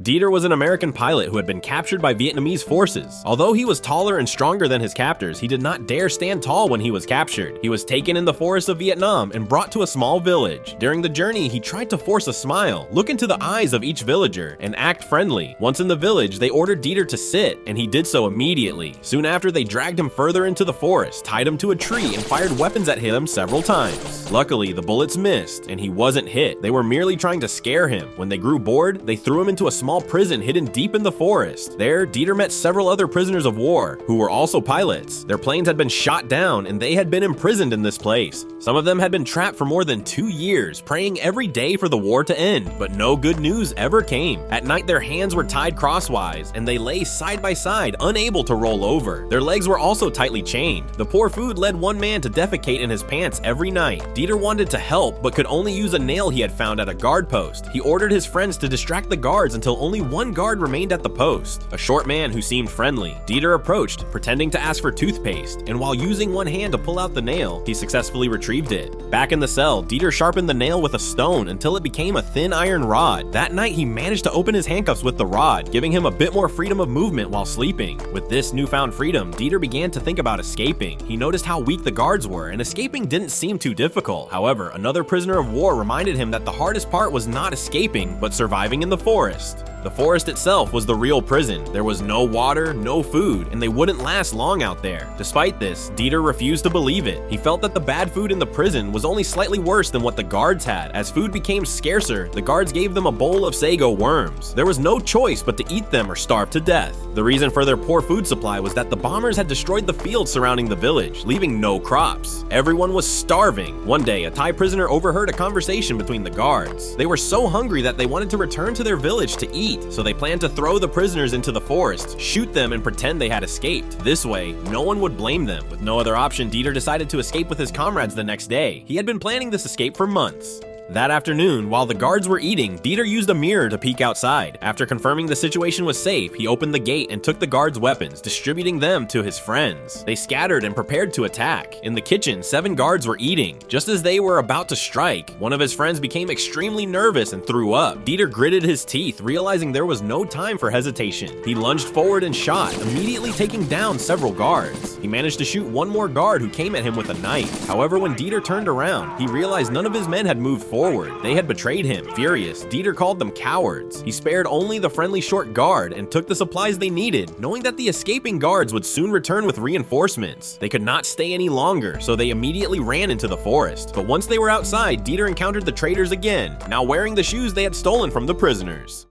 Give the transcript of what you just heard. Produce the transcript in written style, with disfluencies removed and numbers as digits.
Dieter was an American pilot who had been captured by Vietnamese forces. Although he was taller and stronger than his captors, he did not dare stand tall when he was captured. He was taken in the forests of Vietnam and brought to a small village. During the journey, he tried to force a smile, look into the eyes of each villager, and act friendly. Once in the village, they ordered Dieter to sit, and he did so immediately. Soon after, they dragged him further into the forest, tied him to a tree, and fired weapons at him several times. Luckily, the bullets missed, and he wasn't hit. They were merely trying to scare him. When they grew bored, they threw him into a small prison hidden deep in the forest. There, Dieter met several other prisoners of war, who were also pilots. Their planes had been shot down, and they had been imprisoned in this place. Some of them had been trapped for more than 2 years, praying every day for the war to end, but no good news ever came. At night, their hands were tied crosswise, and they lay side by side, unable to roll over. Their legs were also tightly chained. The poor food led one man to defecate in his pants every night. Dieter wanted to help, but could only use a nail he had found at a guard post. He ordered his friends to distract the guards until only one guard remained at the post, a short man who seemed friendly. Dieter approached, pretending to ask for toothpaste, and while using one hand to pull out the nail, he successfully retrieved it. Back in the cell, Dieter sharpened the nail with a stone until it became a thin iron rod. That night, he managed to open his handcuffs with the rod, giving him a bit more freedom of movement while sleeping. With this newfound freedom, Dieter began to think about escaping. He noticed how weak the guards were, and escaping didn't seem too difficult. However, another prisoner of war reminded him that the hardest part was not escaping, but surviving in the forest. The forest itself was the real prison. There was no water, no food, and they wouldn't last long out there. Despite this, Dieter refused to believe it. He felt that the bad food in the prison was only slightly worse than what the guards had. As food became scarcer, the guards gave them a bowl of sago worms. There was no choice but to eat them or starve to death. The reason for their poor food supply was that the bombers had destroyed the fields surrounding the village, leaving no crops. Everyone was starving. One day, a Thai prisoner overheard a conversation between the guards. They were so hungry that they wanted to return to their village to eat, so they planned to throw the prisoners into the forest, shoot them, and pretend they had escaped. This way, no one would blame them. With no other option, Dieter decided to escape with his comrades the next day. He had been planning this escape for months. That afternoon, while the guards were eating, Dieter used a mirror to peek outside. After confirming the situation was safe, he opened the gate and took the guards' weapons, distributing them to his friends. They scattered and prepared to attack. In the kitchen, 7 guards were eating. Just as they were about to strike, one of his friends became extremely nervous and threw up. Dieter gritted his teeth, realizing there was no time for hesitation. He lunged forward and shot, immediately taking down several guards. He managed to shoot one more guard who came at him with a knife. However, when Dieter turned around, he realized none of his men had moved forward. They had betrayed him. Furious, Dieter called them cowards. He spared only the friendly short guard and took the supplies they needed, knowing that the escaping guards would soon return with reinforcements. They could not stay any longer, so they immediately ran into the forest. But once they were outside, Dieter encountered the traitors again, now wearing the shoes they had stolen from the prisoners.